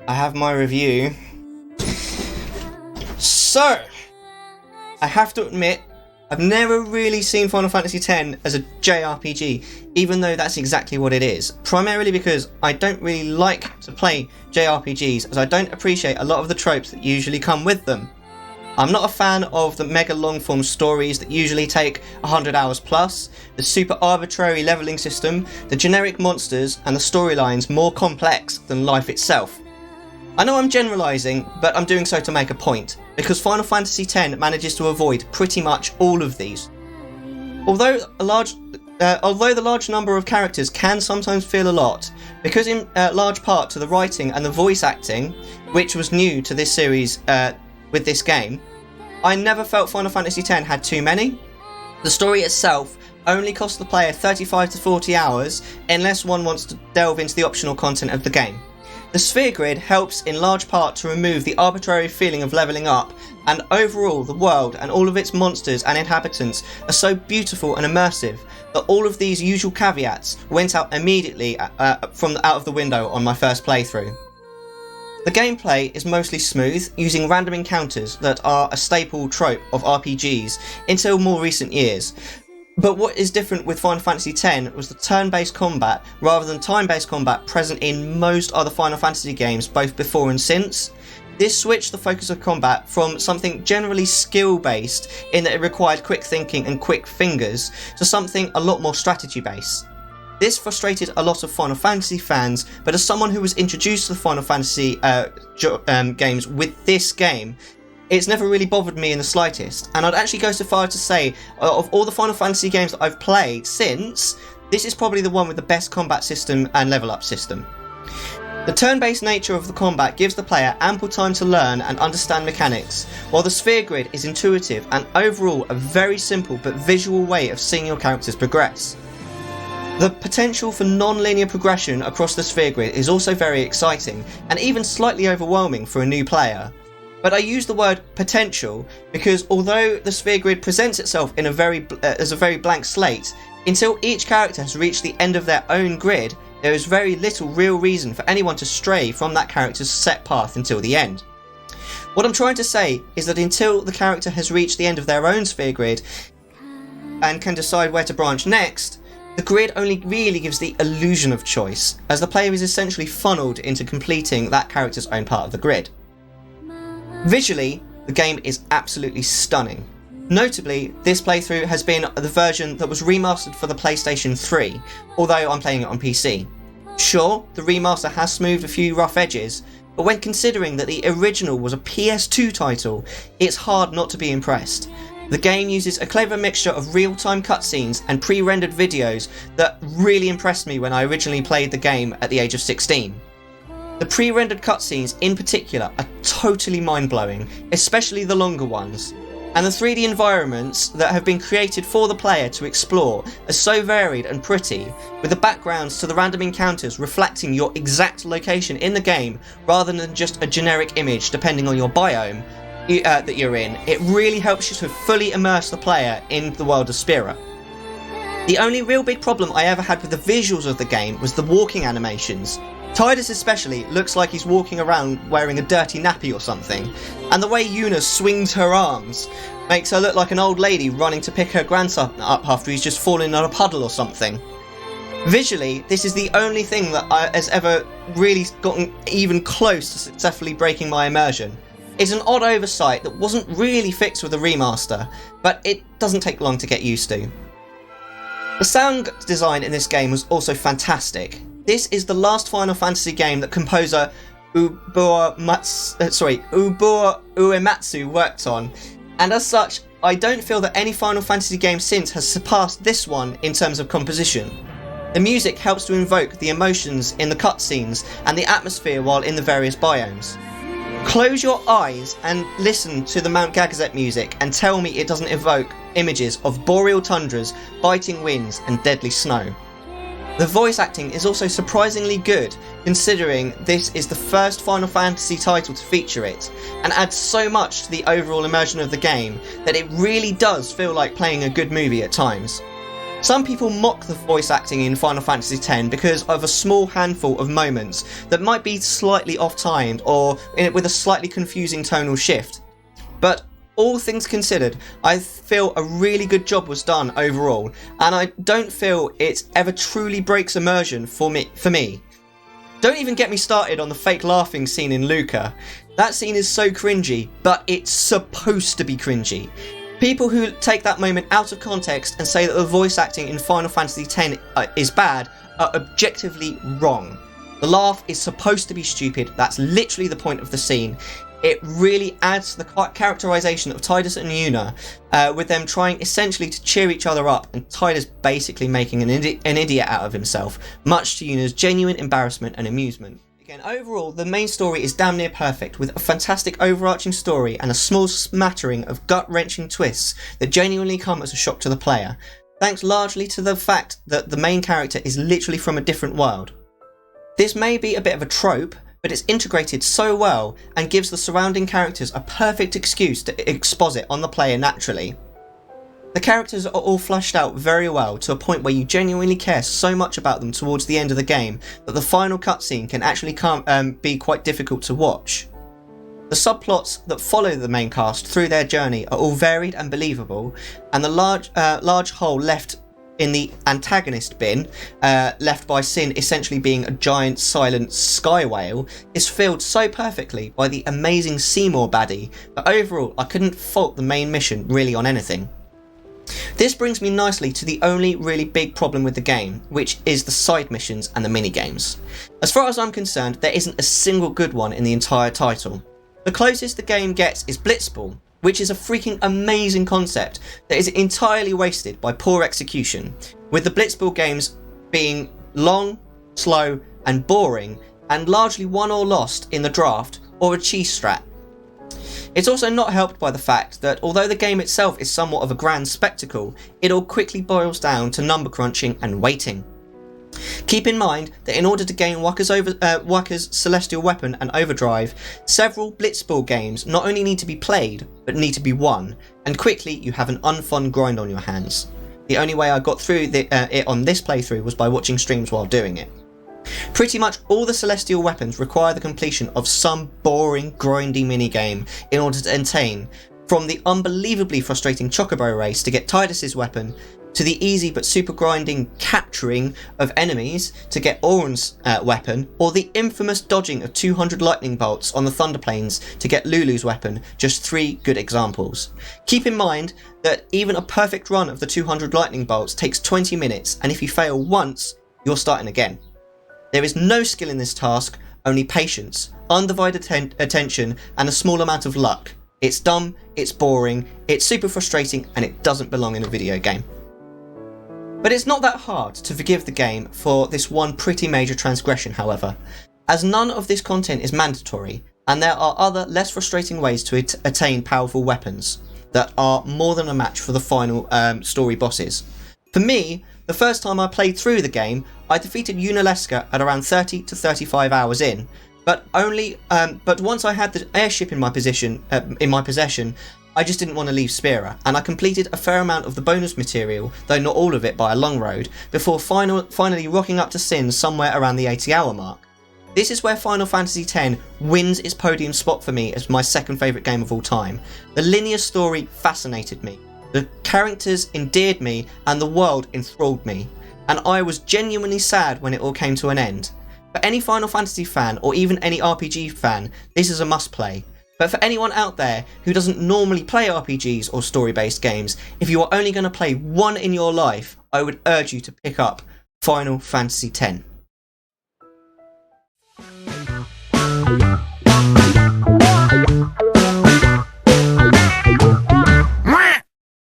I have my review. So, I have to admit, I've never really seen Final Fantasy X as a JRPG, even though that's exactly what it is. Primarily because I don't really like to play JRPGs, as I don't appreciate a lot of the tropes that usually come with them. I'm not a fan of the mega long form stories that usually take 100 hours plus, the super arbitrary levelling system, the generic monsters, and the storylines more complex than life itself. I know I'm generalising, but I'm doing so to make a point, because Final Fantasy X manages to avoid pretty much all of these. Although the large number of characters can sometimes feel a lot, because in large part to the writing and the voice acting, which was new to this series with this game, I never felt Final Fantasy X had too many. The story itself only costs the player 35 to 40 hours, unless one wants to delve into the optional content of the game. The sphere grid helps in large part to remove the arbitrary feeling of levelling up, and overall the world and all of its monsters and inhabitants are so beautiful and immersive that all of these usual caveats went out immediately out of the window on my first playthrough. The gameplay is mostly smooth, using random encounters that are a staple trope of RPGs until more recent years. But what is different with Final Fantasy X was the turn-based combat rather than time-based combat present in most other Final Fantasy games both before and since. This switched the focus of combat from something generally skill-based in that it required quick thinking and quick fingers to something a lot more strategy-based. This frustrated a lot of Final Fantasy fans, but as someone who was introduced to the Final Fantasy games with this game, it's never really bothered me in the slightest, and I'd actually go so far to say, of all the Final Fantasy games that I've played since, this is probably the one with the best combat system and level up system. The turn-based nature of the combat gives the player ample time to learn and understand mechanics, while the sphere grid is intuitive and overall a very simple but visual way of seeing your characters progress. The potential for non-linear progression across the sphere grid is also very exciting, and even slightly overwhelming for a new player. But I use the word potential because although the sphere grid presents itself in as a very blank slate, until each character has reached the end of their own grid, there is very little real reason for anyone to stray from that character's set path until the end. What I'm trying to say is that until the character has reached the end of their own sphere grid and can decide where to branch next, the grid only really gives the illusion of choice, as the player is essentially funneled into completing that character's own part of the grid. Visually, the game is absolutely stunning. Notably, this playthrough has been the version that was remastered for the PlayStation 3, although I'm playing it on PC. Sure, the remaster has smoothed a few rough edges, but when considering that the original was a PS2 title, it's hard not to be impressed. The game uses a clever mixture of real-time cutscenes and pre-rendered videos that really impressed me when I originally played the game at the age of 16. The pre-rendered cutscenes in particular are totally mind-blowing, especially the longer ones, and the 3D environments that have been created for the player to explore are so varied and pretty, with the backgrounds to the random encounters reflecting your exact location in the game rather than just a generic image depending on your biome that you're in. It really helps you to fully immerse the player in the world of Spira. The only real big problem I ever had with the visuals of the game was the walking animations. Tidus especially looks like he's walking around wearing a dirty nappy or something, and the way Yuna swings her arms makes her look like an old lady running to pick her grandson up after he's just fallen in a puddle or something. Visually, this is the only thing that has ever really gotten even close to successfully breaking my immersion. It's an odd oversight that wasn't really fixed with the remaster, but it doesn't take long to get used to. The sound design in this game was also fantastic. This is the last Final Fantasy game that composer Uematsu worked on, and as such, I don't feel that any Final Fantasy game since has surpassed this one in terms of composition. The music helps to invoke the emotions in the cutscenes and the atmosphere while in the various biomes. Close your eyes and listen to the Mount Gagazet music and tell me it doesn't evoke images of boreal tundras, biting winds and deadly snow. The voice acting is also surprisingly good, considering this is the first Final Fantasy title to feature it, and adds so much to the overall immersion of the game that it really does feel like playing a good movie at times. Some people mock the voice acting in Final Fantasy X because of a small handful of moments that might be slightly off-timed or with a slightly confusing tonal shift. But all things considered, I feel a really good job was done overall, and I don't feel it ever truly breaks immersion for me. Don't even get me started on the fake laughing scene in Luca. That scene is so cringy, but it's supposed to be cringy. People who take that moment out of context and say that the voice acting in Final Fantasy X is bad are objectively wrong. The laugh is supposed to be stupid, that's literally the point of the scene. It really adds to the characterization of Tidus and Yuna, with them trying essentially to cheer each other up and Tidus basically making an idiot out of himself, much to Yuna's genuine embarrassment and amusement. Again, overall, the main story is damn near perfect, with a fantastic overarching story and a small smattering of gut-wrenching twists that genuinely come as a shock to the player, thanks largely to the fact that the main character is literally from a different world. This may be a bit of a trope, but it's integrated so well and gives the surrounding characters a perfect excuse to exposit on the player naturally. The characters are all fleshed out very well to a point where you genuinely care so much about them towards the end of the game that the final cutscene can actually be quite difficult to watch. The subplots that follow the main cast through their journey are all varied and believable, and the large hole left in the antagonist bin, left by Sin essentially being a giant silent sky whale, is filled so perfectly by the amazing Seymour baddie that overall I couldn't fault the main mission really on anything. This brings me nicely to the only really big problem with the game, which is the side missions and the mini-games. As far as I'm concerned, there isn't a single good one in the entire title. The closest the game gets is Blitzball, which is a freaking amazing concept that is entirely wasted by poor execution, with the Blitzball games being long, slow and boring, and largely won or lost in the draft or a cheese strat. It's also not helped by the fact that although the game itself is somewhat of a grand spectacle, it all quickly boils down to number crunching and waiting. Keep in mind that in order to gain Wakka's Celestial Weapon and Overdrive, several Blitzball games not only need to be played, but need to be won, and quickly you have an unfun grind on your hands. The only way I got through it on this playthrough was by watching streams while doing it. Pretty much all the Celestial Weapons require the completion of some boring, grindy minigame in order to attain, from the unbelievably frustrating Chocobo race to get Tidus's weapon, to the easy but super grinding capturing of enemies to get Auron's weapon, or the infamous dodging of 200 lightning bolts on the Thunder Plains to get Lulu's weapon, just 3 good examples. Keep in mind that even a perfect run of the 200 lightning bolts takes 20 minutes, and if you fail once, you're starting again. There is no skill in this task, only patience, undivided attention, and a small amount of luck. It's dumb, it's boring, it's super frustrating, and it doesn't belong in a video game. But it's not that hard to forgive the game for this one pretty major transgression, however, as none of this content is mandatory, and there are other less frustrating ways to attain powerful weapons that are more than a match for the final story bosses. For me, the first time I played through the game, I defeated Yunalesca at around 30 to 35 hours in, but once I had the airship in my possession, I just didn't want to leave Spira, and I completed a fair amount of the bonus material, though not all of it by a long road, before finally rocking up to Sin somewhere around the 80-hour mark. This is where Final Fantasy X wins its podium spot for me as my second favourite game of all time. The linear story fascinated me, the characters endeared me, and the world enthralled me, and I was genuinely sad when it all came to an end. For any Final Fantasy fan, or even any RPG fan, this is a must-play. But for anyone out there who doesn't normally play RPGs or story-based games, if you are only going to play one in your life, I would urge you to pick up Final Fantasy X.